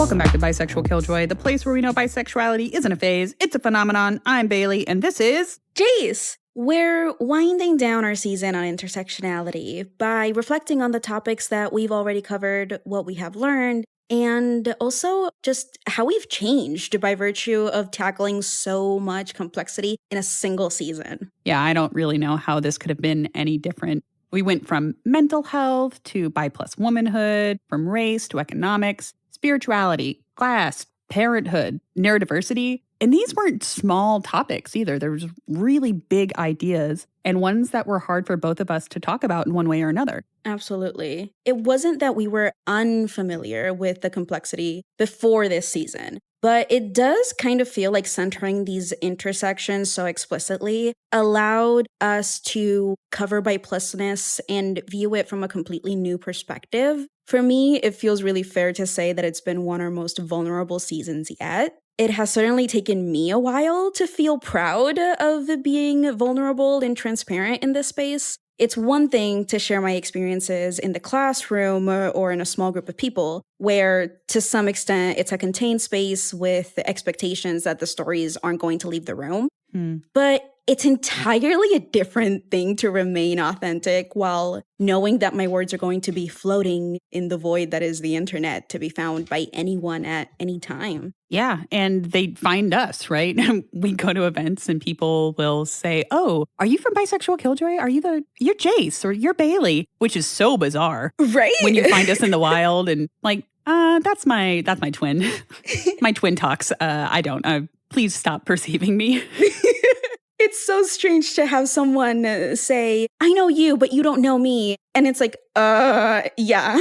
Welcome back to Bisexual Killjoy, the place where we know bisexuality isn't a phase, it's a phenomenon. I'm Bailey, and this is Jace. We're winding down our season on intersectionality by reflecting on the topics that we've already covered, what we have learned, and also just how we've changed by virtue of tackling so much complexity in a single season. Yeah, I don't really know how this could have been any different. We went from mental health to bi+ womanhood, from race to economics, spirituality, class, parenthood, neurodiversity. And these weren't small topics either. There was really big ideas and ones that were hard for both of us to talk about in one way or another. Absolutely. It wasn't that we were unfamiliar with the complexity before this season, but it does kind of feel like centering these intersections so explicitly allowed us to cover bi+ness and view it from a completely new perspective. For me, it feels really fair to say that it's been one of our most vulnerable seasons yet. It has certainly taken me a while to feel proud of being vulnerable and transparent in this space. It's one thing to share my experiences in the classroom or in a small group of people, where to some extent it's a contained space with the expectations that the stories aren't going to leave the room. But it's entirely a different thing to remain authentic while knowing that my words are going to be floating in the void that is the internet to be found by anyone at any time. Yeah, and they find us, right? We go to events and people will say, "Oh, are you from Bisexual Killjoy? You're Jace or you're Bailey," which is so bizarre. Right? When you find us in the wild and like, that's my twin. My twin talks. I don't. Please stop perceiving me. It's so strange to have someone say, "I know you, but you don't know me." And it's like, yeah.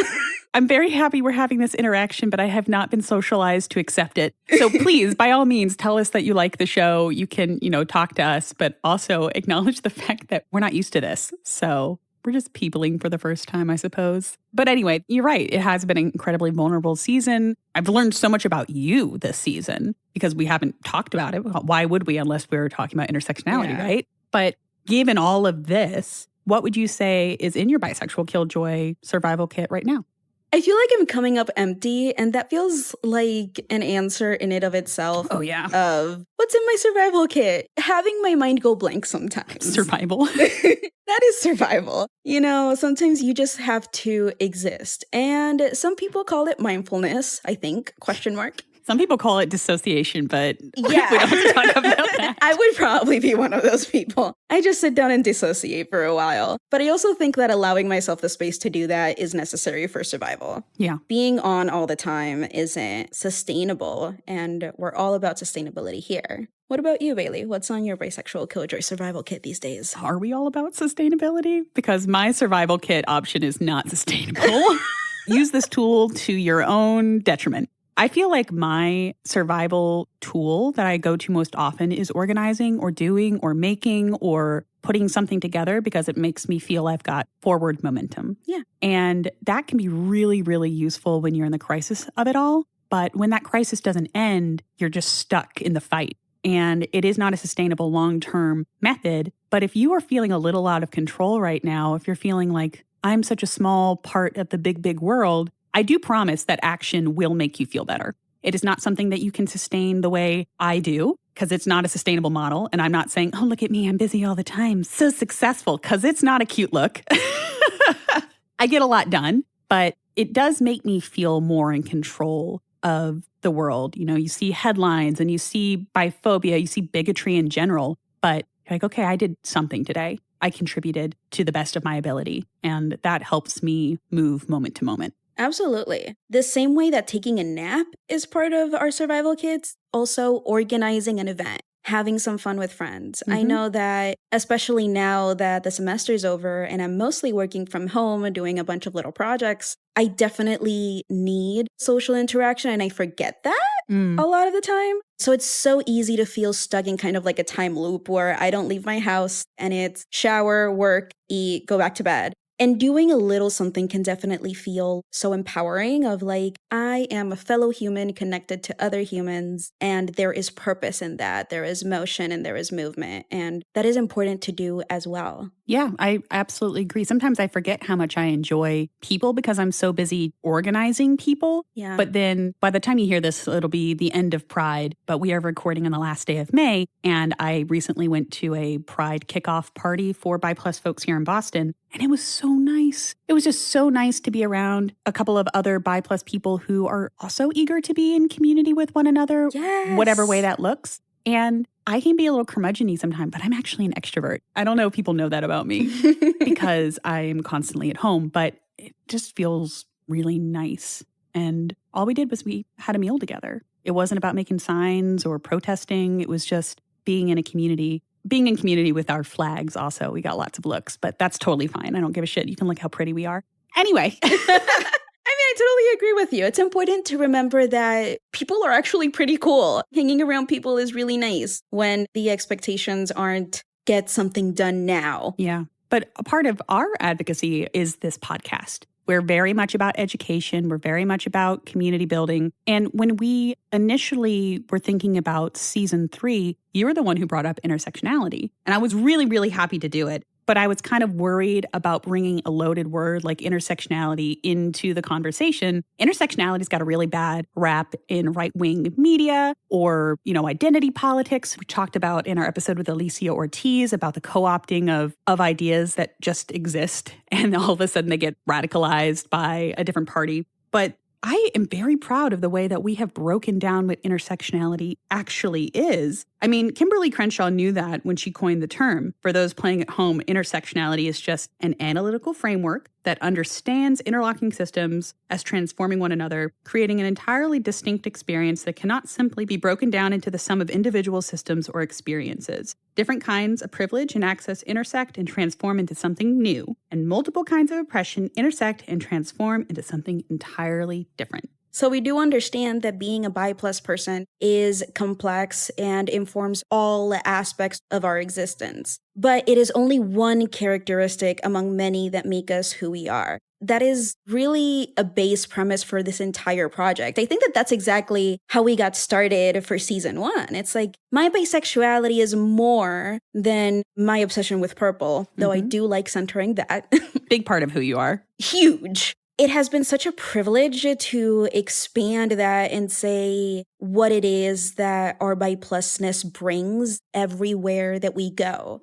I'm very happy we're having this interaction, but I have not been socialized to accept it. So please, by all means, tell us that you like the show. You can, talk to us, but also acknowledge the fact that we're not used to this. So we're just peopling for the first time, I suppose. But anyway, you're right. It has been an incredibly vulnerable season. I've learned so much about you this season because we haven't talked about it. Why would we unless we were talking about intersectionality, right? But given all of this, what would you say is in your Bisexual Killjoy survival kit right now? I feel like I'm coming up empty, and that feels like an answer in and of itself. Oh, yeah. Of what's in my survival kit? Having my mind go blank sometimes. Survival. That is survival. Sometimes you just have to exist. And some people call it mindfulness, I think, ? Some people call it dissociation, but yeah. We don't have to talk about that. I would probably be one of those people. I just sit down and dissociate for a while. But I also think that allowing myself the space to do that is necessary for survival. Yeah. Being on all the time isn't sustainable, and we're all about sustainability here. What about you, Bailey? What's on your Bisexual Killjoy survival kit these days? Are we all about sustainability? Because my survival kit option is not sustainable. Use this tool to your own detriment. I feel like my survival tool that I go to most often is organizing or doing or making or putting something together because it makes me feel I've got forward momentum. Yeah. And that can be really, really useful when you're in the crisis of it all. But when that crisis doesn't end, you're just stuck in the fight. And it is not a sustainable long-term method. But if you are feeling a little out of control right now, if you're feeling like I'm such a small part of the big, big world, I do promise that action will make you feel better. It is not something that you can sustain the way I do because it's not a sustainable model. And I'm not saying, oh, look at me, I'm busy all the time, so successful, because it's not a cute look. I get a lot done, but it does make me feel more in control of the world. You see headlines and you see biphobia, you see bigotry in general, but you're like, okay, I did something today. I contributed to the best of my ability. And that helps me move moment to moment. Absolutely. The same way that taking a nap is part of our survival kits, also organizing an event, having some fun with friends. I know that, especially now that the semester's over and I'm mostly working from home and doing a bunch of little projects, I definitely need social interaction and I forget that a lot of the time. So it's so easy to feel stuck in kind of like a time loop where I don't leave my house and it's shower, work, eat, go back to bed. And doing a little something can definitely feel so empowering of like, I am a fellow human connected to other humans, and there is purpose in that. There is motion and there is movement, and that is important to do as well. Yeah, I absolutely agree. Sometimes I forget how much I enjoy people because I'm so busy organizing people. Yeah. But then by the time you hear this, it'll be the end of Pride. But we are recording on the last day of May. And I recently went to a Pride kickoff party for bi+ folks here in Boston. And it was so nice. It was just so nice to be around a couple of other bi+ people who are also eager to be in community with one another, Yes. whatever way that looks. And I can be a little curmudgeon-y sometimes, but I'm actually an extrovert. I don't know if people know that about me because I am constantly at home, but it just feels really nice. And all we did was we had a meal together. It wasn't about making signs or protesting. It was just being in a community. Being in community with our flags also. We got lots of looks, but that's totally fine. I don't give a shit. You can look how pretty we are. Anyway. I totally agree with you. It's important to remember that people are actually pretty cool. Hanging around people is really nice when the expectations aren't get something done now. Yeah. But a part of our advocacy is this podcast. We're very much about education. We're very much about community building. And when we initially were thinking about season 3, you were the one who brought up intersectionality. And I was really, really happy to do it. But I was kind of worried about bringing a loaded word like intersectionality into the conversation. Intersectionality's got a really bad rap in right-wing media or, identity politics. We talked about in our episode with Alicia Ortiz about the co-opting of ideas that just exist. And all of a sudden they get radicalized by a different party. But I am very proud of the way that we have broken down what intersectionality actually is. I mean, Kimberly Crenshaw knew that when she coined the term. For those playing at home, intersectionality is just an analytical framework that understands interlocking systems as transforming one another, creating an entirely distinct experience that cannot simply be broken down into the sum of individual systems or experiences. Different kinds of privilege and access intersect and transform into something new, and multiple kinds of oppression intersect and transform into something entirely different. So we do understand that being a bi+ person is complex and informs all aspects of our existence. But it is only one characteristic among many that make us who we are. That is really a base premise for this entire project. I think that that's exactly how we got started for season 1. It's like, my bisexuality is more than my obsession with purple, though I do like centering that. Big part of who you are. Huge. It has been such a privilege to expand that and say what it is that our bi+ness brings everywhere that we go.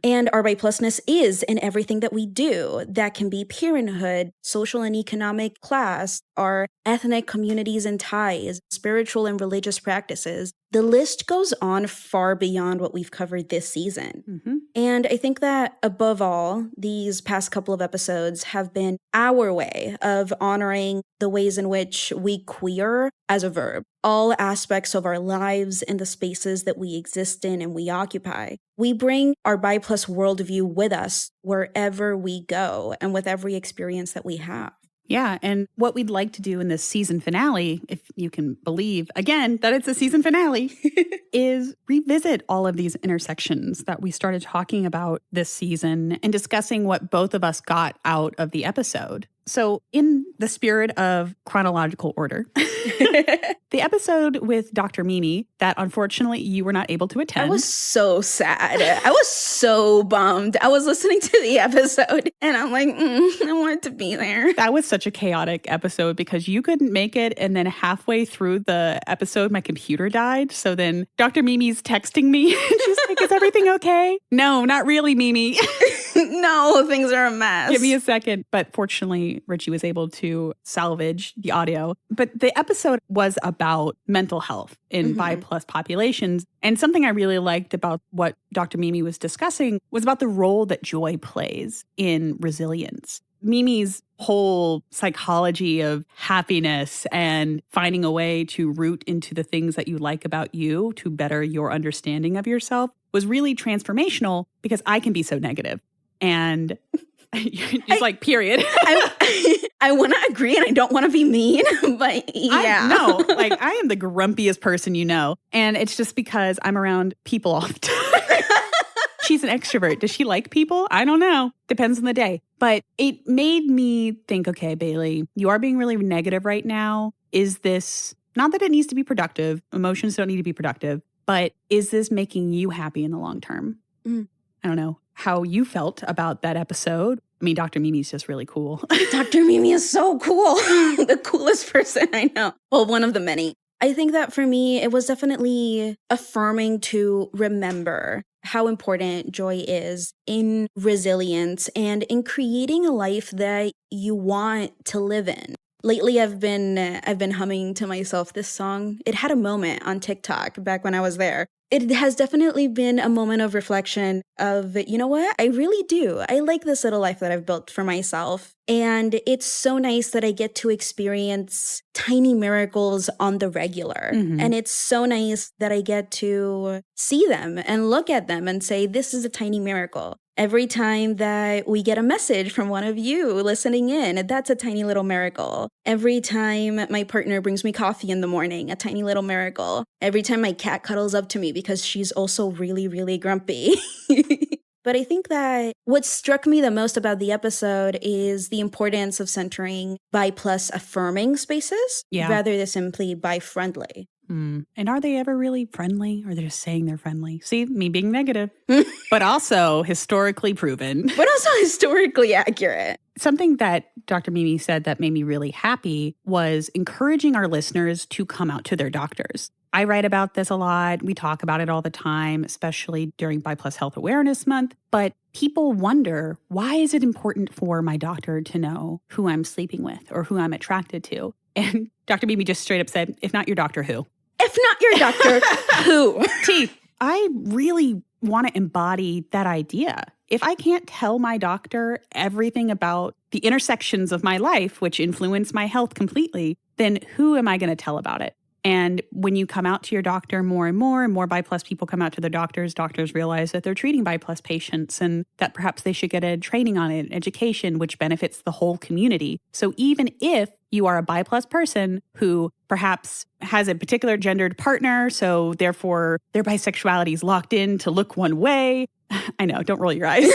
And our bi+ness is in everything that we do. That can be parenthood, social and economic class, our ethnic communities and ties, spiritual and religious practices. The list goes on far beyond what we've covered this season. And I think that above all, these past couple of episodes have been our way of honoring the ways in which we queer as a verb, all aspects of our lives and the spaces that we exist in and we occupy. We bring our bi+ worldview with us wherever we go and with every experience that we have. Yeah, and what we'd like to do in this season finale, if you can believe, again, that it's a season finale, is revisit all of these intersections that we started talking about this season and discussing what both of us got out of the episode. So in the spirit of chronological order, the episode with Dr. Mimi that unfortunately you were not able to attend. I was so sad. I was so bummed. I was listening to the episode and I'm like, I wanted to be there. That was such a chaotic episode because you couldn't make it. And then halfway through the episode, my computer died. So then Dr. Mimi's texting me. She's like, is everything okay? No, not really, Mimi. No, things are a mess. Give me a second. But fortunately, Richie was able to salvage the audio. But the episode was about mental health in bi+ populations. And something I really liked about what Dr. Mimi was discussing was about the role that joy plays in resilience. Mimi's whole psychology of happiness and finding a way to root into the things that you like about you to better your understanding of yourself was really transformational because I can be so negative. And just like, period. I want to agree and I don't want to be mean, but yeah. No, like I am the grumpiest person you know. And it's just because I'm around people all the time. She's an extrovert. Does she like people? I don't know. Depends on the day. But it made me think, okay, Bailey, you are being really negative right now. Is this, not that it needs to be productive. Emotions don't need to be productive. But is this making you happy in the long term? I don't know how you felt about that episode. I mean, Dr. Mimi's just really cool. Dr. Mimi is so cool. The coolest person I know. Well, one of the many. I think that for me, it was definitely affirming to remember how important joy is in resilience and in creating a life that you want to live in. Lately, I've been humming to myself this song. It had a moment on TikTok back when I was there. It has definitely been a moment of reflection of, you know what? I really do. I like this little life that I've built for myself. And it's so nice that I get to experience tiny miracles on the regular. Mm-hmm. And it's so nice that I get to see them and look at them and say, this is a tiny miracle. Every time that we get a message from one of you listening in, that's a tiny little miracle. Every time my partner brings me coffee in the morning, a tiny little miracle. Every time my cat cuddles up to me because she's also really, really grumpy. But I think that what struck me the most about the episode is the importance of centering bi+ affirming spaces rather than simply bi friendly. And are they ever really friendly, or they're just saying they're friendly? See, me being negative, but also historically proven. But also historically accurate. Something that Dr. Mimi said that made me really happy was encouraging our listeners to come out to their doctors. I write about this a lot. We talk about it all the time, especially during bi+ Health Awareness Month. But people wonder, why is it important for my doctor to know who I'm sleeping with or who I'm attracted to? And Dr. Mimi just straight up said, if not your doctor, who? If not your doctor, who? I really want to embody that idea. If I can't tell my doctor everything about the intersections of my life, which influence my health completely, then who am I going to tell about it? And when you come out to your doctor more and more bi+ people come out to their doctors realize that they're treating bi+ patients and that perhaps they should get a training on it, education, which benefits the whole community. So even if you are a bi+ person who perhaps has a particular gendered partner, so therefore their bisexuality is locked in to look one way. I know, don't roll your eyes.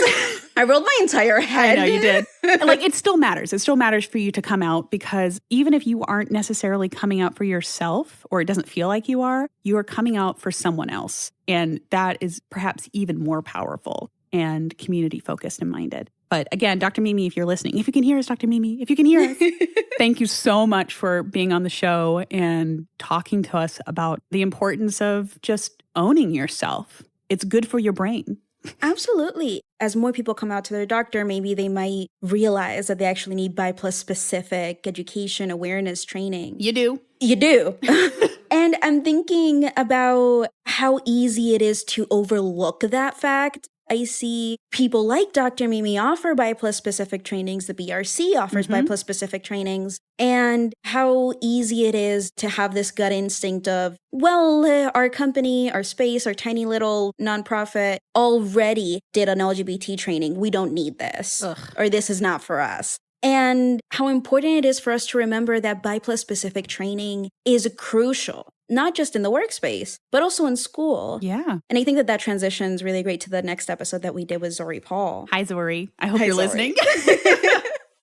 I rolled my entire head. I know you did. Like, it still matters. It still matters for you to come out, because even if you aren't necessarily coming out for yourself, or it doesn't feel like you are coming out for someone else. And that is perhaps even more powerful and community focused and minded. But again, Dr. Mimi, if you're listening, if you can hear us, Dr. Mimi, if you can hear us, thank you so much for being on the show and talking to us about the importance of just owning yourself. It's good for your brain. Absolutely. As more people come out to their doctor, maybe they might realize that they actually need bi+ specific education, awareness, training. You do. You do. And I'm thinking about how easy it is to overlook that fact. I see people like Dr. Mimi offer bi+ specific trainings. The BRC offers bi+ specific trainings. And how easy it is to have this gut instinct of, well, our company, our space, our tiny little nonprofit already did an LGBT training. We don't need this. Or this is not for us. And how important it is for us to remember that bi+ specific training is crucial, not just in the workspace, but also in school. Yeah. And I think that transitions really great to the next episode that we did with Zori Paul. Hi, Zori. I hope you're listening.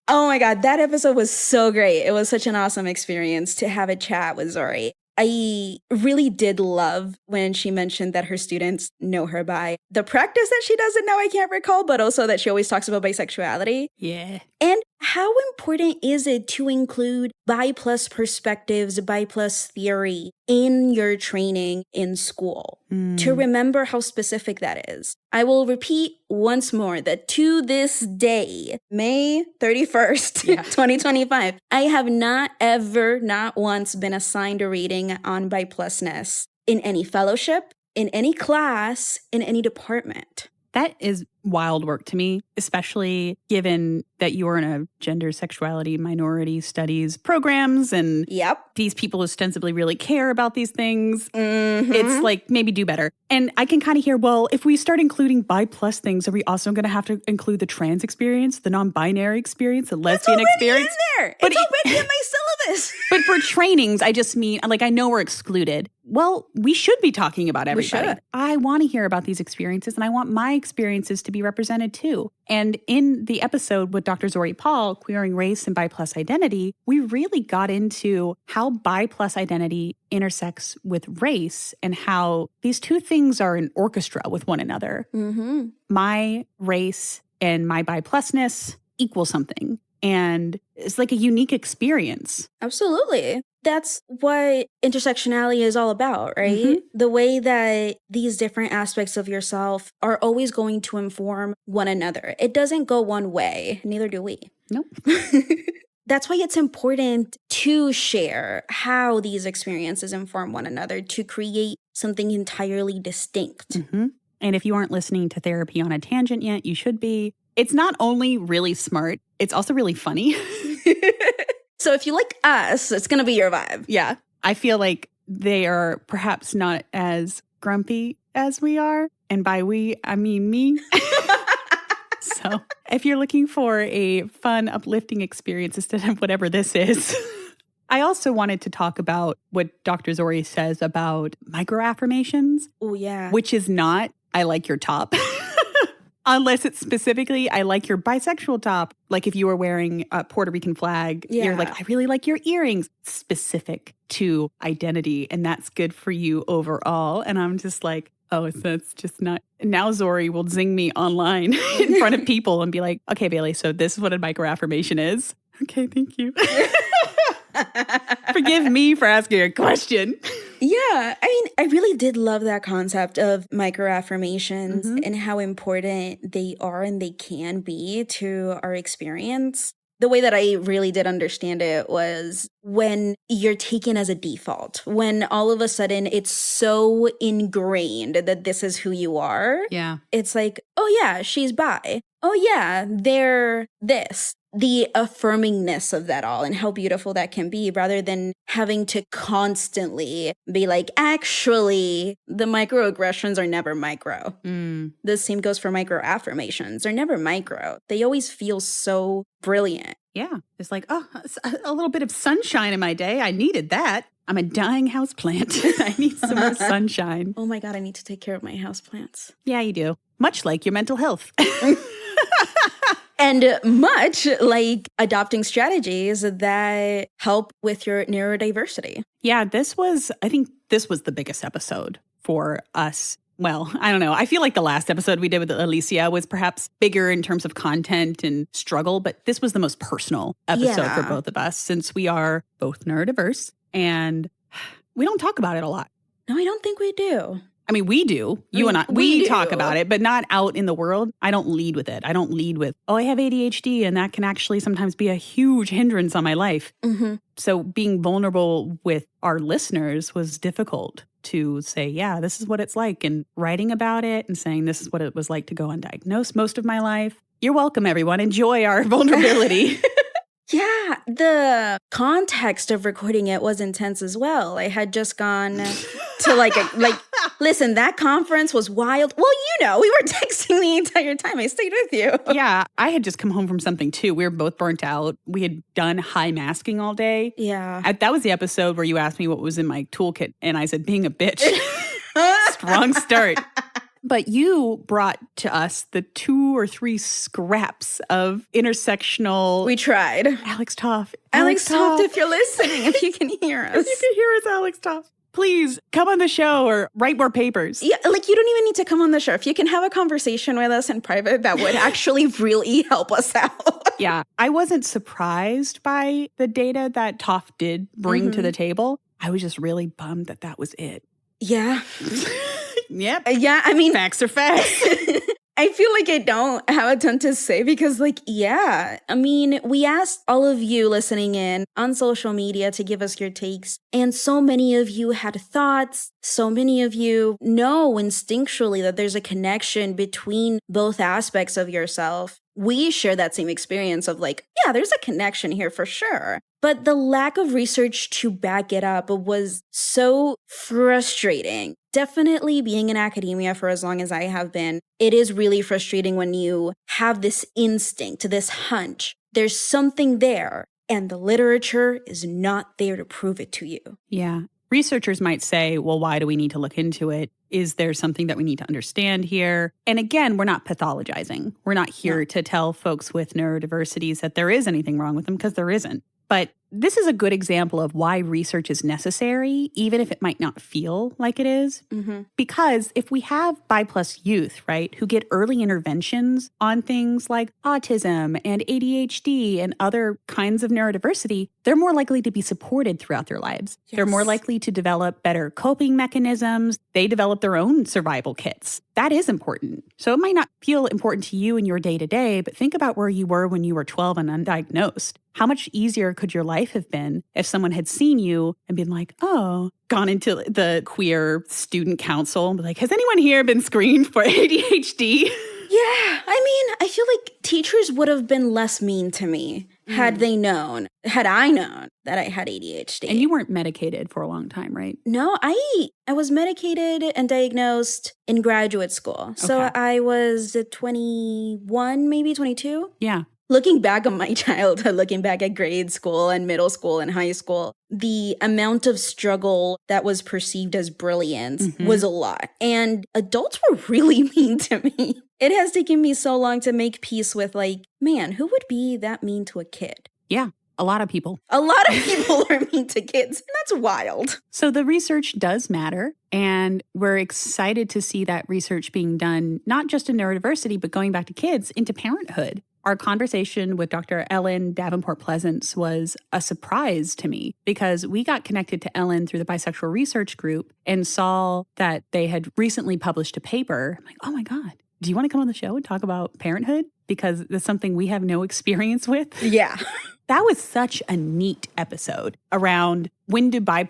Oh my God, that episode was so great. It was such an awesome experience to have a chat with Zori. I really did love when she mentioned that her students know her by the practice that she does it now, I can't recall, but also that she always talks about bisexuality. Yeah. And how important is it to include bi+ perspectives, bi+ theory in your training in school? To remember how specific that is. I will repeat once more that to this day, May 31st, 2025, I have not once been assigned a reading on bi+ness in any fellowship, in any class, in any department. That is wild work to me, especially given that you're in a gender, sexuality, minority studies programs, and these people ostensibly really care about these things. It's like, maybe do better. And I can kind of hear, well, if we start including bi+ things, are we also going to have to include the trans experience, the non-binary experience, the lesbian experience? It's already in there. It's already in my syllabus. But for trainings, I just mean, like, I know we're excluded. Well, we should be talking about everybody. We should. I want to hear about these experiences, and I want my experiences to be represented too. And in the episode with Dr. Zori Paul, Queering Race and Bi+ Identity, we really got into how Bi+ identity intersects with race and how these two things are an orchestra with one another. Mm-hmm. My race and my bi+ness equal something. And it's like a unique experience. Absolutely. That's what intersectionality is all about, right? Mhm. The way that these different aspects of yourself are always going to inform one another. It doesn't go one way, neither do we. Nope. That's why it's important to share how these experiences inform one another to create something entirely distinct. Mm-hmm. And if you aren't listening to Therapy on a Tangent yet, you should be. It's not only really smart, it's also really funny. So if you like us, it's going to be your vibe. Yeah. I feel like they are perhaps not as grumpy as we are. And by we, I mean me. So if you're looking for a fun, uplifting experience instead of whatever this is, I also wanted to talk about what Dr. Zori says about microaffirmations. Oh, yeah. Which is not, I like your top. Unless it's specifically, I like your bisexual top. Like if you were wearing a Puerto Rican flag, you're like, I really like your earrings. Specific to identity. And that's good for you overall. And I'm just like, oh, that's just not. Now Zori will zing me online in front of people and be like, okay, Bailey, so this is what a microaffirmation is. Okay, thank you. Forgive me for asking a question. Yeah, I mean, I really did love that concept of microaffirmations and how important they are and they can be to our experience. The way that I really did understand it was when you're taken as a default, when all of a sudden it's so ingrained that this is who you are. Yeah. It's like, oh yeah, she's bi. Oh yeah, they're this. The affirmingness of that all and how beautiful that can be rather than having to constantly be like, actually, the microaggressions are never micro. The same goes for microaffirmations. They're never micro. They always feel so brilliant. Yeah. It's like, oh, a little bit of sunshine in my day. I needed that. I'm a dying houseplant. I need some more sunshine. Oh my God, I need to take care of my houseplants. Yeah, you do. Much like your mental health. And much like adopting strategies that help with your neurodiversity. Yeah, I think this was the biggest episode for us. Well, I don't know. I feel like the last episode we did with Alicia was perhaps bigger in terms of content and struggle, but this was the most personal episode for both of us since we are both neurodiverse and we don't talk about it a lot. No, I don't think we do. I mean, we do. You and I, we talk about it, but not out in the world. I don't lead with it. I don't lead with, oh, I have ADHD, and that can actually sometimes be a huge hindrance on my life. So being vulnerable with our listeners was difficult to say, yeah, this is what it's like, and writing about it and saying this is what it was like to go undiagnosed most of my life. You're welcome, everyone. Enjoy our vulnerability. Yeah, the context of recording it was intense as well. I had just gone to listen, that conference was wild. Well, we were texting the entire time. I stayed with you. Yeah, I had just come home from something too. We were both burnt out. We had done high masking all day. Yeah. That was the episode where you asked me what was in my toolkit, and I said, being a bitch. Strong start. But you brought to us the 2 or 3 scraps of intersectional. We tried. Alex Toff. Alex Toff, if you're listening, if you can hear us. If you can hear us, Alex Toff. Please come on the show or write more papers. Yeah, you don't even need to come on the show. If you can have a conversation with us in private, that would actually really help us out. Yeah, I wasn't surprised by the data that Toff did bring to the table. I was just really bummed that was it. Yeah. Yep. Yeah, I mean, facts are facts. I feel like I don't have a ton to say because, I mean, we asked all of you listening in on social media to give us your takes, and so many of you had thoughts. So many of you know instinctually that there's a connection between both aspects of yourself. We share that same experience of there's a connection here for sure. But the lack of research to back it up was so frustrating. Definitely being in academia for as long as I have been, it is really frustrating when you have this instinct, this hunch. There's something there, and the literature is not there to prove it to you. Yeah. Researchers might say, well, why do we need to look into it? Is there something that we need to understand here? And again, we're not pathologizing. We're not here to tell folks with neurodiversities that there is anything wrong with them, because there isn't. But this is a good example of why research is necessary, even if it might not feel like it is. Mm-hmm. Because if we have bi+ youth, right, who get early interventions on things like autism and ADHD and other kinds of neurodiversity, they're more likely to be supported throughout their lives. Yes. They're more likely to develop better coping mechanisms. They develop their own survival kits. That is important. So it might not feel important to you in your day-to-day, but think about where you were when you were 12 and undiagnosed. How much easier could your life have been if someone had seen you and been like, oh, gone into the queer student council and be like, has anyone here been screened for ADHD? Yeah, I mean, I feel like teachers would have been less mean to me had I known that I had ADHD. And you weren't medicated for a long time, right? No, I was medicated and diagnosed in graduate school. So I was 21, maybe 22. Yeah. Looking back on my childhood, looking back at grade school and middle school and high school, the amount of struggle that was perceived as brilliance was a lot. And adults were really mean to me. It has taken me so long to make peace with, like, man, who would be that mean to a kid? Yeah. A lot of people. A lot of people are mean to kids. And that's wild. So the research does matter. And we're excited to see that research being done, not just in neurodiversity, but going back to kids, into parenthood. Our conversation with Dr. Ellen Davenport-Pleasance was a surprise to me because we got connected to Ellen through the Bisexual Research Group and saw that they had recently published a paper. I'm like, oh my God, do you want to come on the show and talk about parenthood? Because that's something we have no experience with. Yeah. That was such a neat episode around when do bi+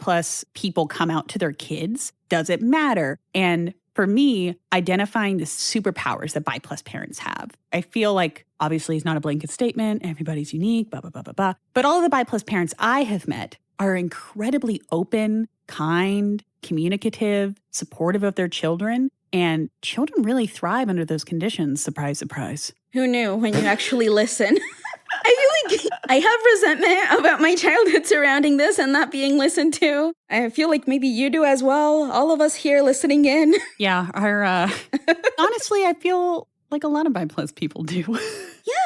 people come out to their kids? Does it matter? And for me, identifying the superpowers that bi+ parents have. I feel like, obviously, it's not a blanket statement. Everybody's unique, blah, blah, blah, blah, blah. But all of the bi+ parents I have met are incredibly open, kind, communicative, supportive of their children. And children really thrive under those conditions. Surprise, surprise. Who knew when you actually listen? I feel like I have resentment about my childhood surrounding this and not being listened to. I feel like maybe you do as well. All of us here listening in. Yeah, honestly, I feel like a lot of bi+ people do.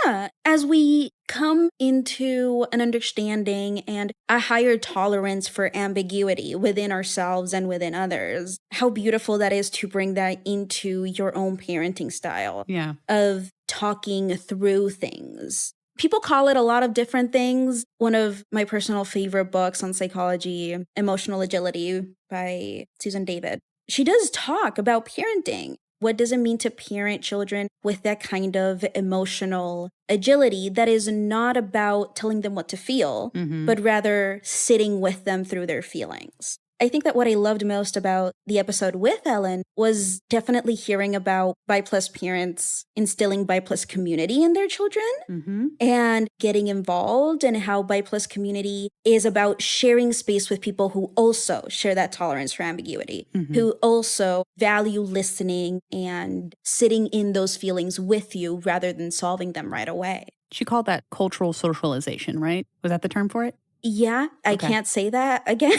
Yeah, as we come into an understanding and a higher tolerance for ambiguity within ourselves and within others, how beautiful that is to bring that into your own parenting style. Yeah. Of talking through things. People call it a lot of different things. One of my personal favorite books on psychology, Emotional Agility by Susan David. She does talk about parenting. What does it mean to parent children with that kind of emotional agility that is not about telling them what to feel, but rather sitting with them through their feelings? I think that what I loved most about the episode with Ellen was definitely hearing about bi+ parents instilling bi+ community in their children and getting involved, and how bi+ community is about sharing space with people who also share that tolerance for ambiguity, who also value listening and sitting in those feelings with you rather than solving them right away. She called that cultural socialization, right? Was that the term for it? Yeah, I can't say that again.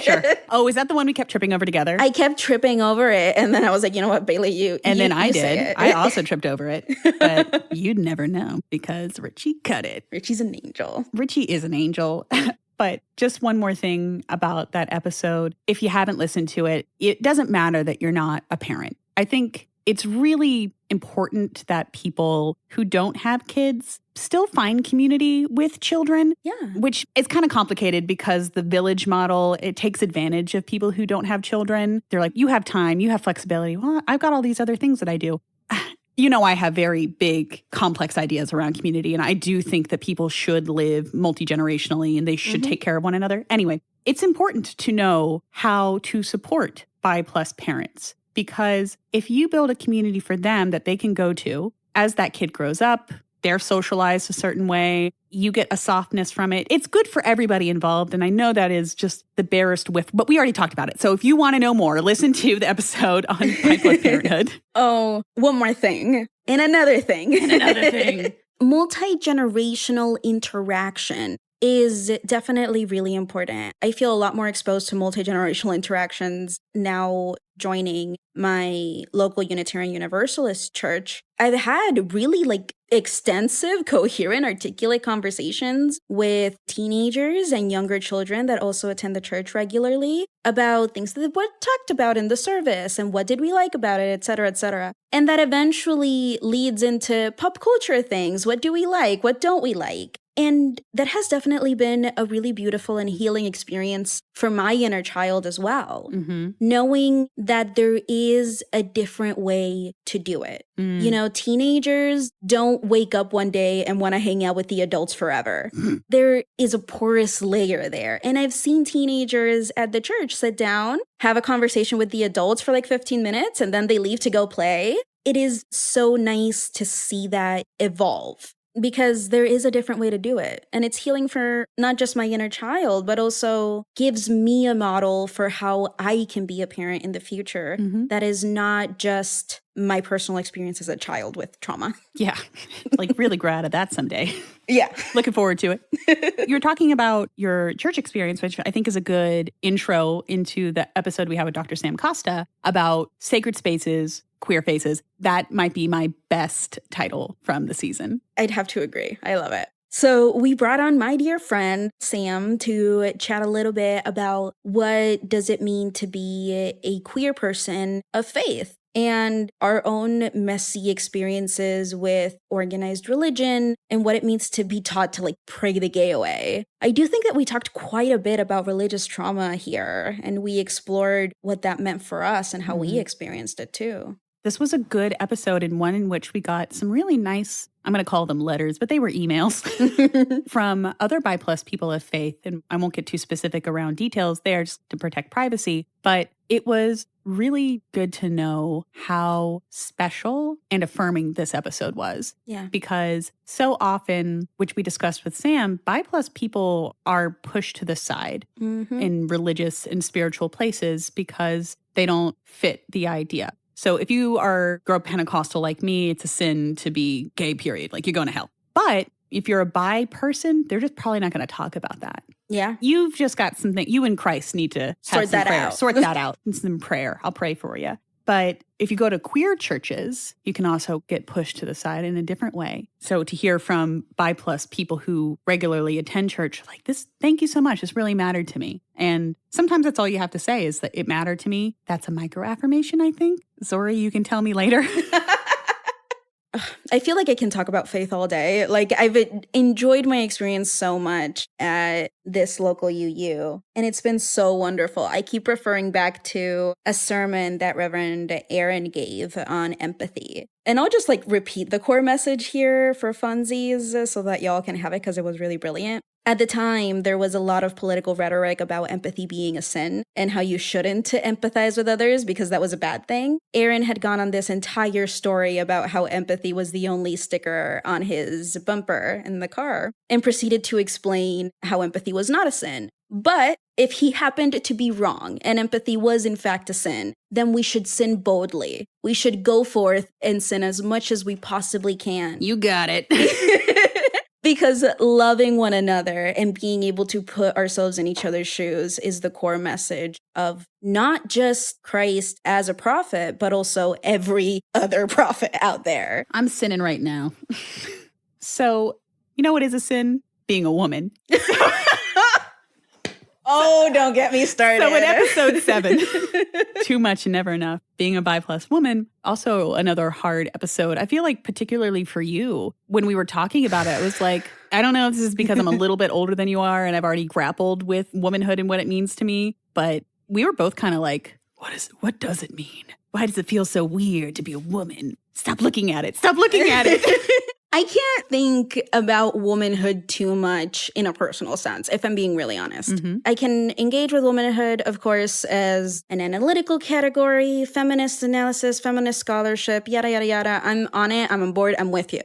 Sure. Oh, is that the one we kept tripping over together? I kept tripping over it, and then I was like, you know what, Bailey, you And then I say did. it. I also tripped over it. But you'd never know because Richie cut it. Richie's an angel. Richie is an angel. But just one more thing about that episode. If you haven't listened to it, it doesn't matter that you're not a parent. I think it's really important that people who don't have kids still find community with children. Yeah. Which is kind of complicated because the village model, it takes advantage of people who don't have children. They're like, you have time, you have flexibility. Well, I've got all these other things that I do. You know, I have very big, complex ideas around community, and I do think that people should live multi-generationally and they should take care of one another. Anyway, it's important to know how to support bi+ parents, because if you build a community for them that they can go to as that kid grows up, they're socialized a certain way, you get a softness from it. It's good for everybody involved. And I know that is just the barest whiff, but we already talked about it. So if you want to know more, listen to the episode on bi+ parenthood. Oh, one more thing. And another thing. And another thing. Multi-generational interaction is definitely really important. I feel a lot more exposed to multi-generational interactions now joining my local Unitarian Universalist church. I've had really extensive, coherent, articulate conversations with teenagers and younger children that also attend the church regularly about things that were talked about in the service and what did we like about it, et cetera, et cetera. And that eventually leads into pop culture things. What do we like? What don't we like? And that has definitely been a really beautiful and healing experience for my inner child as well. Mm-hmm. Knowing that there is a different way to do it. Mm. You know, teenagers don't wake up one day and want to hang out with the adults forever. There is a porous layer there. And I've seen teenagers at the church sit down, have a conversation with the adults for 15 minutes, and then they leave to go play. It is so nice to see that evolve. Because there is a different way to do it. And it's healing for not just my inner child, but also gives me a model for how I can be a parent in the future that is not just my personal experience as a child with trauma. Yeah, really grow out of that someday. Yeah. Looking forward to it. You're talking about your church experience, which I think is a good intro into the episode we have with Dr. Sam Costa about sacred spaces, queer faces. That might be my best title from the season. I'd have to agree. I love it. So we brought on my dear friend, Sam, to chat a little bit about what does it mean to be a queer person of faith and our own messy experiences with organized religion and what it means to be taught to pray the gay away. I do think that we talked quite a bit about religious trauma here, and we explored what that meant for us and how we experienced it too. This was a good episode and one in which we got some really nice, I'm going to call them letters, but they were emails from other bi+ people of faith. And I won't get too specific around details there just to protect privacy. But it was really good to know how special and affirming this episode was. Yeah. Because so often, which we discussed with Sam, bi+ people are pushed to the side in religious and spiritual places because they don't fit the idea. So if you grew up Pentecostal like me, it's a sin to be gay, period. You're going to hell. But if you're a bi person, they're just probably not going to talk about that. Yeah. You've just got something, you and Christ need to have Sort some that prayer. out. Sort that out. And some prayer. I'll pray for you. But if you go to queer churches, you can also get pushed to the side in a different way. So to hear from bi+ people who regularly attend church, this, thank you so much. This really mattered to me. And sometimes that's all you have to say is that it mattered to me. That's a micro affirmation, I think. Zori, you can tell me later. I feel like I can talk about faith all day. I've enjoyed my experience so much at this local UU, and it's been so wonderful. I keep referring back to a sermon that Reverend Aaron gave on empathy. And I'll just repeat the core message here for funsies so that y'all can have it because it was really brilliant. At the time, there was a lot of political rhetoric about empathy being a sin and how you shouldn't empathize with others because that was a bad thing. Aaron had gone on this entire story about how empathy was the only sticker on his bumper in the car and proceeded to explain how empathy was not a sin. But if he happened to be wrong and empathy was in fact a sin, then we should sin boldly. We should go forth and sin as much as we possibly can. You got it. Because loving one another and being able to put ourselves in each other's shoes is the core message of not just Christ as a prophet, but also every other prophet out there. I'm sinning right now. So, you know what is a sin? Being a woman. Oh, don't get me started. So in episode 7, Too Much and Never Enough, being a bi+ woman, also another hard episode. I feel particularly for you, when we were talking about it, I was I don't know if this is because I'm a little bit older than you are and I've already grappled with womanhood and what it means to me, but we were both kind of what does it mean? Why does it feel so weird to be a woman? Stop looking at it. Stop looking at it. I can't think about womanhood too much in a personal sense, if I'm being really honest. I can engage with womanhood, of course, as an analytical category, feminist analysis, feminist scholarship, yada, yada, yada. I'm on it. I'm on board. I'm with you.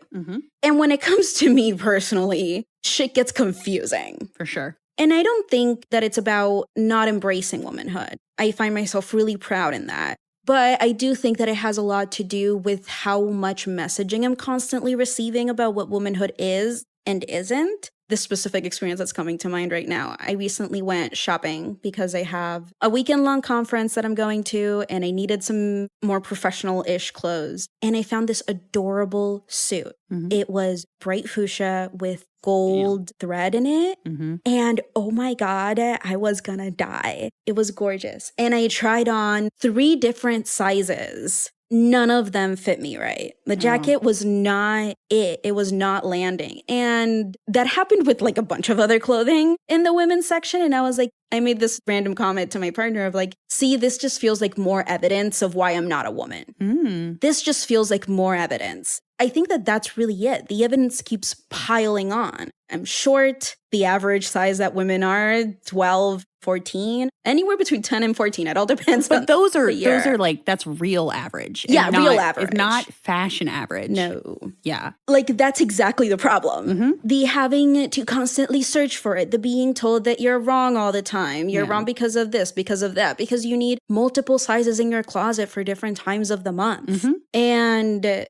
And when it comes to me personally, shit gets confusing. For sure. And I don't think that it's about not embracing womanhood. I find myself really proud in that. But I do think that it has a lot to do with how much messaging I'm constantly receiving about what womanhood is and isn't. The specific experience that's coming to mind right now. I recently went shopping because I have a weekend-long conference that I'm going to, and I needed some more professional-ish clothes. And I found this adorable suit. It was bright fuchsia with gold thread in it. And oh my God, I was gonna die. It was gorgeous. And I tried on 3 different sizes. None of them fit me right. The jacket was not it. It was not landing. And that happened with like a bunch of other clothing in the women's section. And I was like, I made this random comment to my partner of like, see, this just feels like more evidence of why I'm not a woman. This just feels like more evidence. I think that that's really it. The evidence keeps piling on. I'm short. The average size that women are 12, 14, anywhere between 10 and 14. It all depends on those are the year. those are like, that's real average. Yeah, and real average. It's not fashion average. No. Yeah. Like, that's exactly the problem. The having to constantly search for it, the being told that you're wrong all the time. You're wrong because of this, because of that, because you need multiple sizes in your closet for different times of the month. And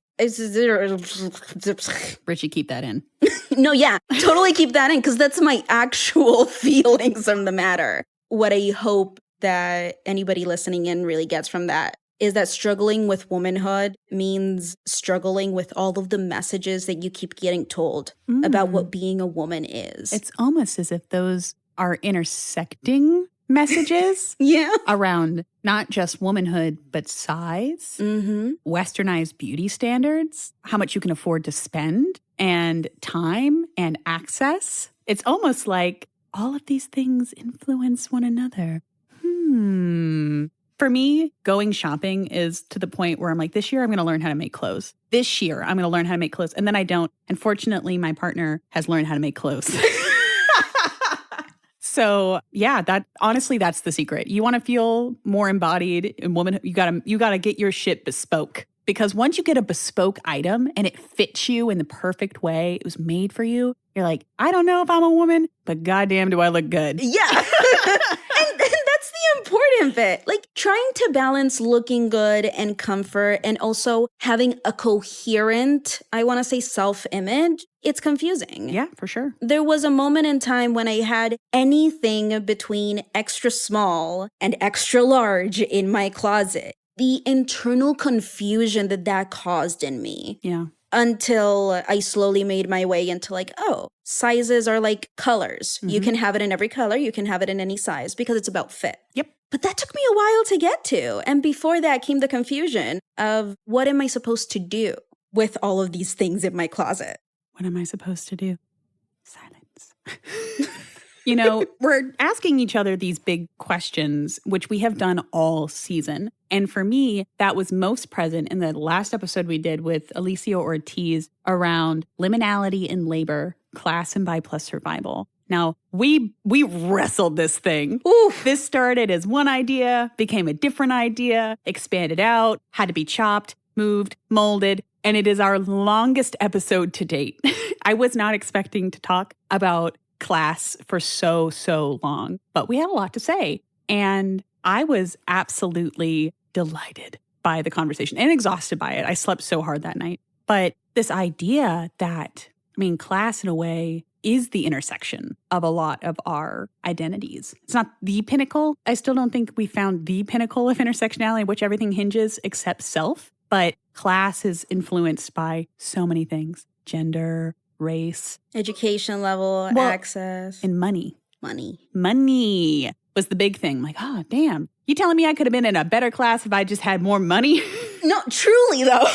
Richie, keep that in. No, yeah, totally keep that in because that's my actual feelings on the matter. What I hope that anybody listening in really gets from that is that struggling with womanhood means struggling with all of the messages that you keep getting told about what being a woman is. It's almost as if those are intersecting messages around not just womanhood, but size, westernized beauty standards, how much you can afford to spend, and time and access. It's almost like all of these things influence one another. For me, going shopping is to the point where I'm like, this year I'm going to learn how to make clothes. This year I'm going to learn how to make clothes. And then I don't. Unfortunately, my partner has learned how to make clothes. So yeah, that's the secret. You want to feel more embodied in womanhood, you gotta get your shit bespoke. Because once you get a bespoke item and it fits you in the perfect way, it was made for you, you're like, I don't know if I'm a woman, but goddamn do I look good. Yeah. and that's the important bit. Like trying to balance looking good and comfort and also having a coherent, I want to say, self-image. It's confusing. Yeah, for sure. There was a moment in time when I had anything between extra small and extra large in my closet. The internal confusion that caused in me. Yeah. Until I slowly made my way into like, oh, sizes are like colors. You can have it in every color. You can have it in any size because it's about fit. Yep. But that took me a while to get to. And before that came the confusion of what am I supposed to do with all of these things in my closet? What am I supposed to do? Silence. You know, we're asking each other these big questions, which we have done all season. And for me, that was most present in the last episode we did with Alicia Ortiz around liminality in labor, class and bi+ survival. Now, we wrestled this thing. Oof. This started as one idea, became a different idea, expanded out, had to be chopped, moved, molded, and it is our longest episode to date. I was not expecting to talk about class for so long, but we had a lot to say. And I was absolutely delighted by the conversation and exhausted by it. I slept so hard that night. But this idea that, class in a way is the intersection of a lot of our identities. It's not the pinnacle. I still don't think we found the pinnacle of intersectionality, which everything hinges except self. But class is influenced by so many things. Gender, race. Education level, access. And money. Money Was the big thing. I'm like, oh, damn. You telling me I could have been in a better class if I just had more money? No, truly though.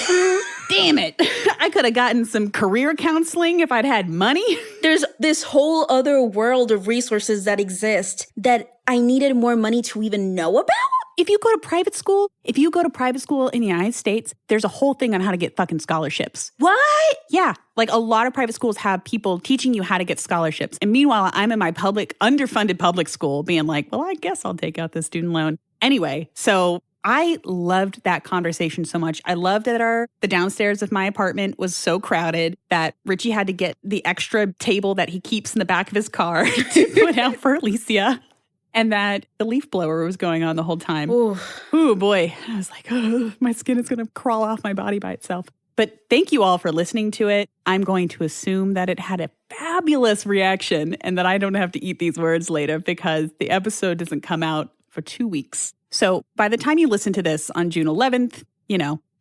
Damn it. I could have gotten some career counseling if I'd had money. There's this whole other world of resources that exist that I needed more money to even know about. If you go to private school in the United States, there's a whole thing on how to get fucking scholarships. What? Yeah. Like a lot of private schools have people teaching you how to get scholarships. And meanwhile, I'm in my underfunded public school being like, well, I guess I'll take out the student loan. Anyway, so I loved that conversation so much. I loved that the downstairs of my apartment was so crowded that Richie had to get the extra table that he keeps in the back of his car to put out for Alicia. And that the leaf blower was going on the whole time. Ooh boy. I was like, oh, my skin is going to crawl off my body by itself. But thank you all for listening to it. I'm going to assume that it had a fabulous reaction and that I don't have to eat these words later because the episode doesn't come out for 2 weeks. So by the time you listen to this on June 11th,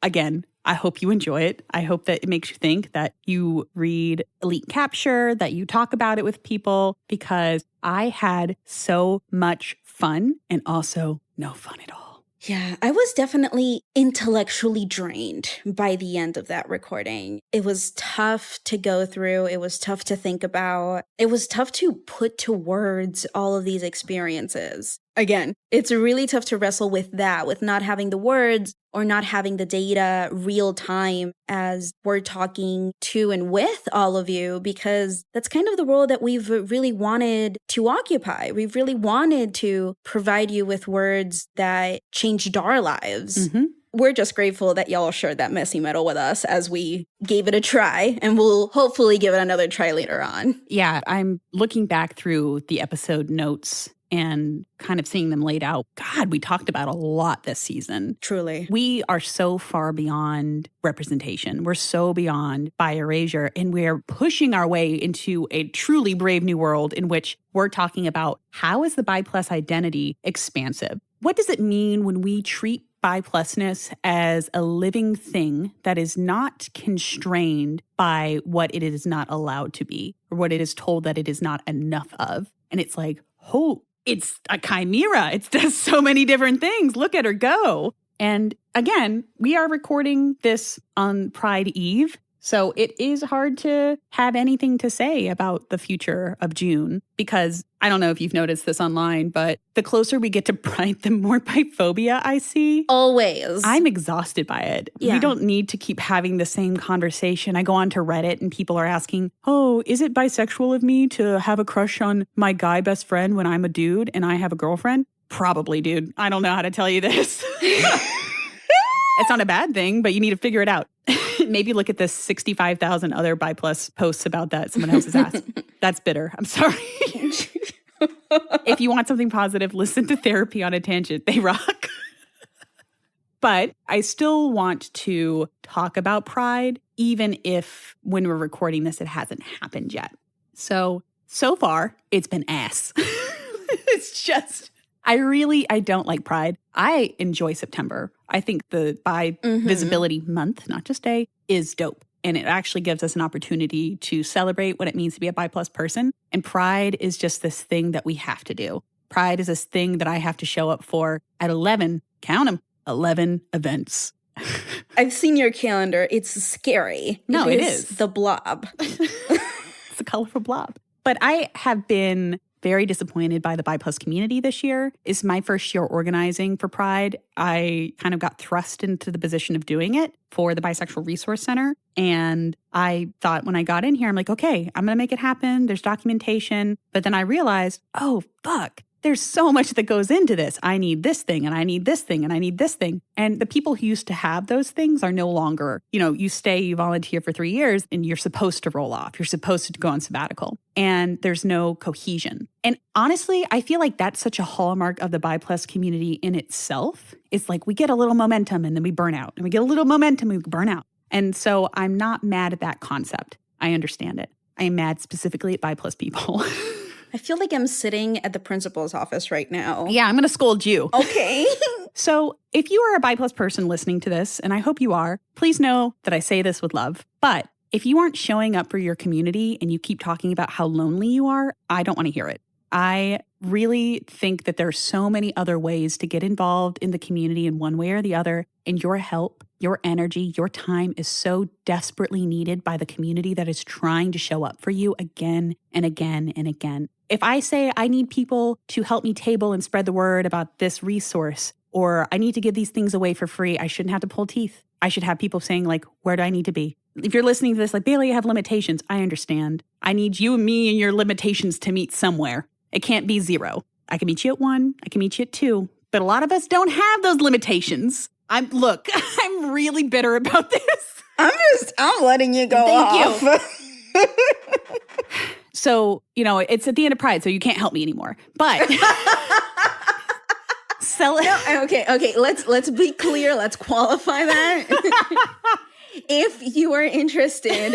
again, I hope you enjoy it. I hope that it makes you think, that you read Elite Capture, that you talk about it with people, because I had so much fun and also no fun at all. Yeah, I was definitely intellectually drained by the end of that recording. It was tough to go through. It was tough to think about. It was tough to put to words all of these experiences. Again, it's really tough to wrestle with that, with not having the words or not having the data real time as we're talking to and with all of you, because that's kind of the role that we've really wanted to occupy. We've really wanted to provide you with words that changed our lives. Mm-hmm. We're just grateful that y'all shared that messy metal with us as we gave it a try, and we'll hopefully give it another try later on. Yeah, I'm looking back through the episode notes and kind of seeing them laid out. God, we talked about a lot this season. Truly. We are so far beyond representation. We're so beyond bi erasure, and we're pushing our way into a truly brave new world in which we're talking about, how is the bi+ identity expansive? What does it mean when we treat bi+ness as a living thing that is not constrained by what it is not allowed to be or what it is told that it is not enough of? And it's like, oh, it's a chimera. It does so many different things. Look at her go. And again, we are recording this on Pride Eve. So it is hard to have anything to say about the future of June, because I don't know if you've noticed this online, but the closer we get to Pride, the more biphobia I see. Always. I'm exhausted by it. Yeah. We don't need to keep having the same conversation. I go on to Reddit and people are asking, oh, is it bisexual of me to have a crush on my guy best friend when I'm a dude and I have a girlfriend? Probably, dude. I don't know how to tell you this. It's not a bad thing, but you need to figure it out. Maybe look at the 65,000 other bi+ posts about that someone else has asked. That's bitter. I'm sorry. If you want something positive, listen to Therapy on a Tangent. They rock. But I still want to talk about Pride, even if when we're recording this, it hasn't happened yet. So far, it's been ass. It's just, I don't like Pride. I enjoy September. I think the Bi Visibility Month, not just day, is dope. And it actually gives us an opportunity to celebrate what it means to be a bi+ person. And Pride is just this thing that we have to do. Pride is this thing that I have to show up for at 11, count them, 11 events. I've seen your calendar. It's scary. No, it is. The blob. It's a colorful blob. But I have been very disappointed by the bi+ community this year. It's my first year organizing for Pride. I kind of got thrust into the position of doing it for the Bisexual Resource Center. And I thought when I got in here, I'm like, okay, I'm going to make it happen. There's documentation. But then I realized, oh, fuck. There's so much that goes into this. I need this thing, and I need this thing, and I need this thing. And the people who used to have those things are no longer, you stay, you volunteer for 3 years, and you're supposed to roll off. You're supposed to go on sabbatical. And there's no cohesion. And honestly, I feel like that's such a hallmark of the bi+ community in itself. It's like we get a little momentum, and then we burn out. And we get a little momentum, and we burn out. And so I'm not mad at that concept. I understand it. I am mad specifically at bi+ people. I feel like I'm sitting at the principal's office right now. Yeah, I'm going to scold you. Okay. So if you are a bi+ person listening to this, and I hope you are, please know that I say this with love. But if you aren't showing up for your community and you keep talking about how lonely you are, I don't want to hear it. I really think that there's so many other ways to get involved in the community in one way or the other. And your help, your energy, your time is so desperately needed by the community that is trying to show up for you again and again and again. If I say I need people to help me table and spread the word about this resource, or I need to give these things away for free, I shouldn't have to pull teeth. I should have people saying, like, where do I need to be? If you're listening to this, like, Bailey, I have limitations. I understand. I need you and me and your limitations to meet somewhere. It can't be 0. I can meet you at 1. I can meet you at 2. But a lot of us don't have those limitations. I'm really bitter about this. I'm letting you go off. Thank you. So, it's at the end of Pride, so you can't help me anymore. But Okay. Let's be clear. Let's qualify that. If you are interested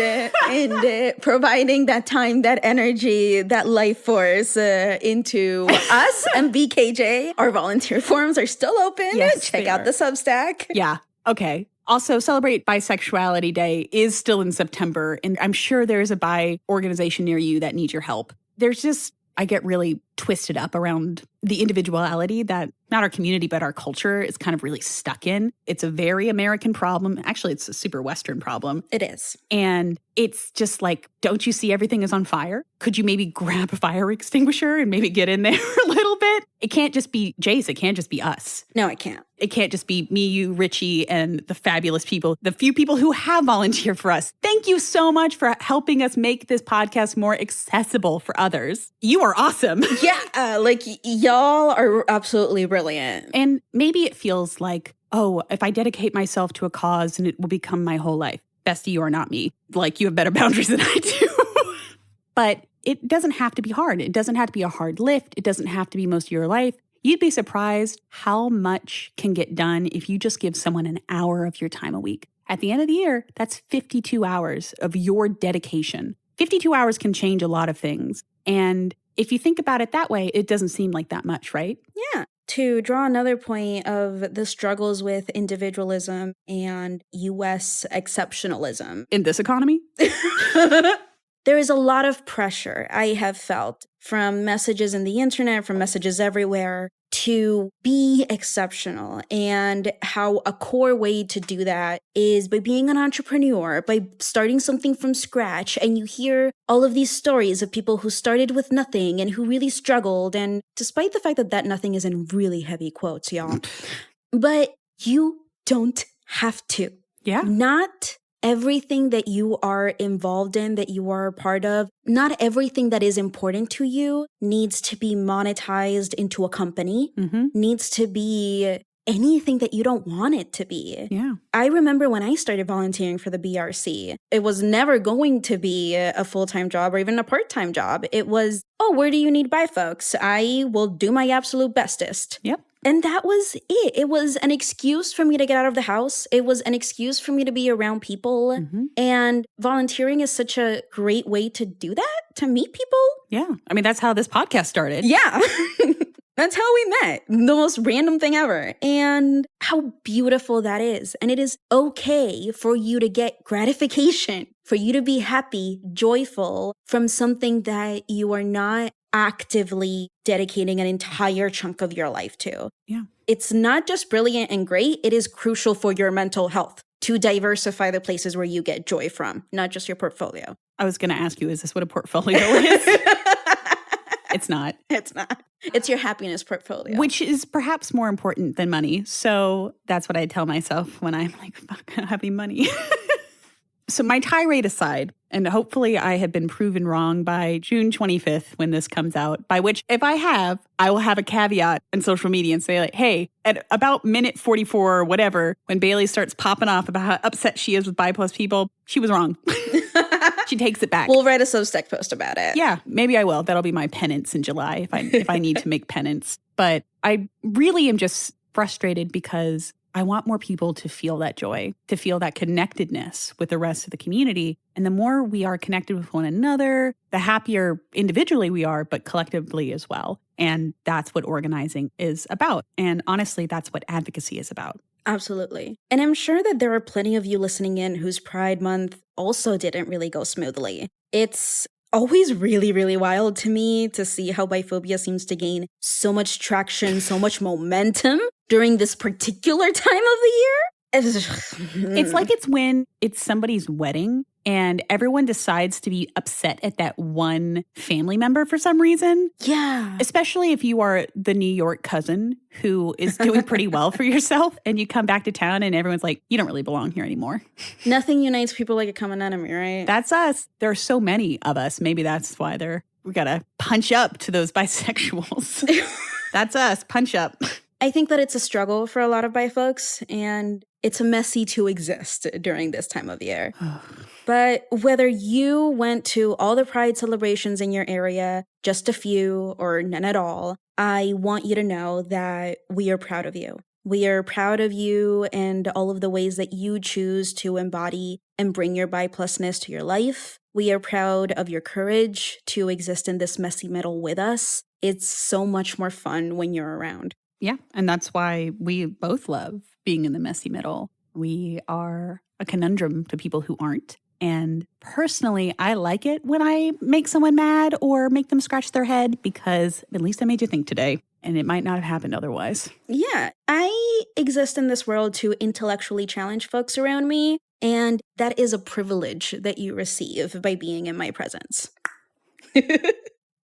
in providing that time, that energy, that life force into us and BKJ, our volunteer forums are still open. Yes, Check out the Substack. Yeah. Okay. Also, Celebrate Bisexuality Day is still in September, and I'm sure there is a bi organization near you that needs your help. I get really twisted up around the individuality that not our community, but our culture is kind of really stuck in. It's a very American problem. Actually, it's a super Western problem. It is. And it's just like, don't you see everything is on fire? Could you maybe grab a fire extinguisher and maybe get in there a little bit? It can't just be Jace. It can't just be us. No, it can't. It can't just be me, you, Richie, and the fabulous people, the few people who have volunteered for us. Thank you so much for helping us make this podcast more accessible for others. You are awesome. Yeah, y'all are absolutely brilliant. And maybe it feels like, oh, if I dedicate myself to a cause and it will become my whole life. Bestie, you are not me. Like, you have better boundaries than I do. But it doesn't have to be hard. It doesn't have to be a hard lift. It doesn't have to be most of your life. You'd be surprised how much can get done if you just give someone an hour of your time a week. At the end of the year, that's 52 hours of your dedication. 52 hours can change a lot of things. And if you think about it that way, it doesn't seem like that much, right? Yeah. To draw another point of the struggles with individualism and U.S. exceptionalism. In this economy? There is a lot of pressure I have felt from messages in the internet, from messages everywhere, to be exceptional, and how a core way to do that is by being an entrepreneur, by starting something from scratch. And you hear all of these stories of people who started with nothing and who really struggled. And despite the fact that that nothing is in really heavy quotes, y'all, but you don't have to. Yeah. Not everything that you are involved in, that you are a part of, not everything that is important to you needs to be monetized into a company, needs to be anything that you don't want it to be. Yeah. I remember when I started volunteering for the BRC, it was never going to be a full-time job or even a part-time job. It was, oh, where do you need bi folks? I will do my absolute bestest. Yep. And that was it. It was an excuse for me to get out of the house. It was an excuse for me to be around people. And volunteering is such a great way to do that, to meet people. Yeah. I mean, that's how this podcast started. Yeah. That's how we met. The most random thing ever. And how beautiful that is. And it is okay for you to get gratification, for you to be happy, joyful from something that you are not actively dedicating an entire chunk of your life to. Yeah. It's not just brilliant and great, it is crucial for your mental health to diversify the places where you get joy from, not just your portfolio. I was going to ask you, is this what a portfolio is? It's not. It's not. It's your happiness portfolio. Which is perhaps more important than money. So that's what I tell myself when I'm like, fuck, I don't have any money. So my tirade aside, and hopefully I have been proven wrong by June 25th when this comes out, by which if I have, I will have a caveat in social media and say like, hey, at about minute 44 or whatever, when Bailey starts popping off about how upset she is with bi+ people, she was wrong. She takes it back. We'll write a Substack post about it. Yeah, maybe I will. That'll be my penance in July if I need to make penance. But I really am just frustrated because I want more people to feel that joy, to feel that connectedness with the rest of the community. And the more we are connected with one another, the happier individually we are, but collectively as well. And that's what organizing is about. And honestly, that's what advocacy is about. Absolutely. And I'm sure that there are plenty of you listening in whose Pride Month also didn't really go smoothly. It's always really, really wild to me to see how biphobia seems to gain so much traction, so much momentum during this particular time of the year. It's like it's when it's somebody's wedding and everyone decides to be upset at that one family member for some reason. Yeah. Especially if you are the New York cousin who is doing pretty well for yourself and you come back to town and everyone's like, you don't really belong here anymore. Nothing unites people like a common enemy, right? That's us. There are so many of us. Maybe that's why we got to punch up to those bisexuals. That's us. Punch up. I think that it's a struggle for a lot of bi folks, and it's messy to exist during this time of year. But whether you went to all the Pride celebrations in your area, just a few, or none at all, I want you to know that we are proud of you. We are proud of you and all of the ways that you choose to embody and bring your bi+ness to your life. We are proud of your courage to exist in this messy middle with us. It's so much more fun when you're around. Yeah, and that's why we both love being in the messy middle. We are a conundrum to people who aren't. And personally, I like it when I make someone mad or make them scratch their head because at least I made you think today. And it might not have happened otherwise. Yeah, I exist in this world to intellectually challenge folks around me. And that is a privilege that you receive by being in my presence.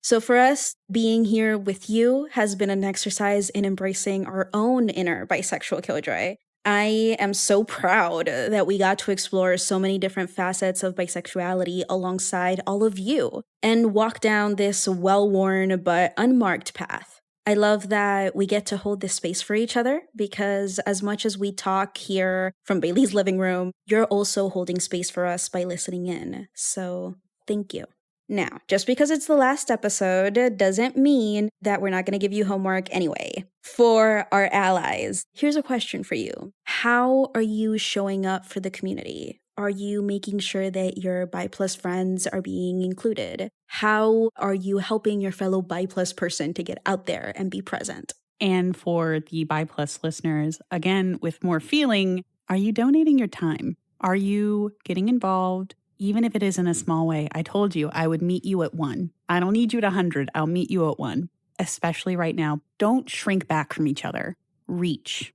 So for us, being here with you has been an exercise in embracing our own inner bisexual killjoy. I am so proud that we got to explore so many different facets of bisexuality alongside all of you and walk down this well-worn but unmarked path. I love that we get to hold this space for each other because as much as we talk here from Bailey's living room, you're also holding space for us by listening in. So thank you. Now, just because it's the last episode doesn't mean that we're not going to give you homework anyway. For our allies, here's a question for you. How are you showing up for the community? Are you making sure that your bi+ friends are being included? How are you helping your fellow bi+ person to get out there and be present? And for the bi+ listeners, again, with more feeling, are you donating your time? Are you getting involved? Even if it is in a small way. I told you I would meet you at 1. I don't need you at 100. I'll meet you at 1. Especially right now. Don't shrink back from each other. Reach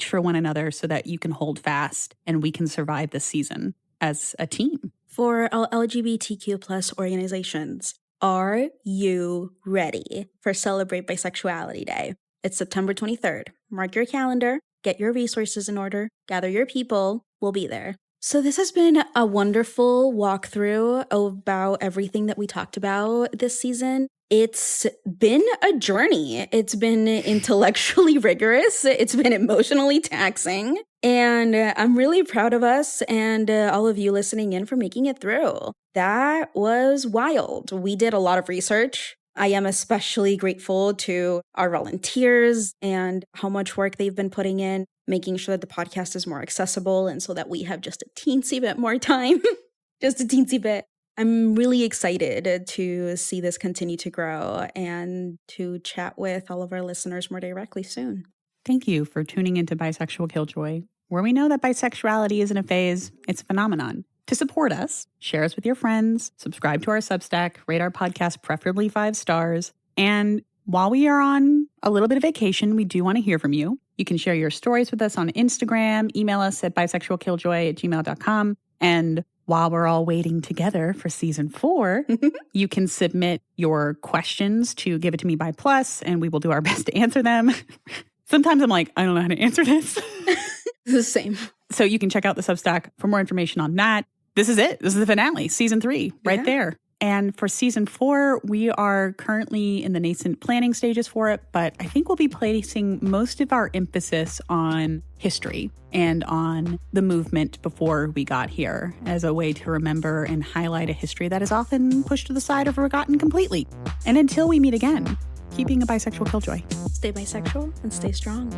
for one another so that you can hold fast and we can survive this season as a team. For all LGBTQ+ organizations, are you ready for Celebrate Bisexuality Day? It's September 23rd. Mark your calendar, get your resources in order, gather your people. We'll be there. So this has been a wonderful walkthrough about everything that we talked about this season. It's been a journey. It's been intellectually rigorous. It's been emotionally taxing. And I'm really proud of us and all of you listening in for making it through. That was wild. We did a lot of research. I am especially grateful to our volunteers and how much work they've been putting in, making sure that the podcast is more accessible and so that we have just a teensy bit more time, just a teensy bit. I'm really excited to see this continue to grow and to chat with all of our listeners more directly soon. Thank you for tuning into Bisexual Killjoy, where we know that bisexuality isn't a phase, it's a phenomenon. To support us, share us with your friends, subscribe to our Substack, rate our podcast preferably 5 stars, and while we are on a little bit of vacation, we do want to hear from you. You can share your stories with us on Instagram, email us at bisexualkilljoy@gmail.com, and while we're all waiting together for season 4, you can submit your questions to Give It To Me Bi+, and we will do our best to answer them. Sometimes I'm like, I don't know how to answer this. The same. So you can check out the Substack for more information on that. This is it. This is the finale, season 3, right there. And for season 4, we are currently in the nascent planning stages for it, but I think we'll be placing most of our emphasis on history and on the movement before we got here as a way to remember and highlight a history that is often pushed to the side or forgotten completely. And until we meet again, keep being a bisexual killjoy. Stay bisexual and stay strong.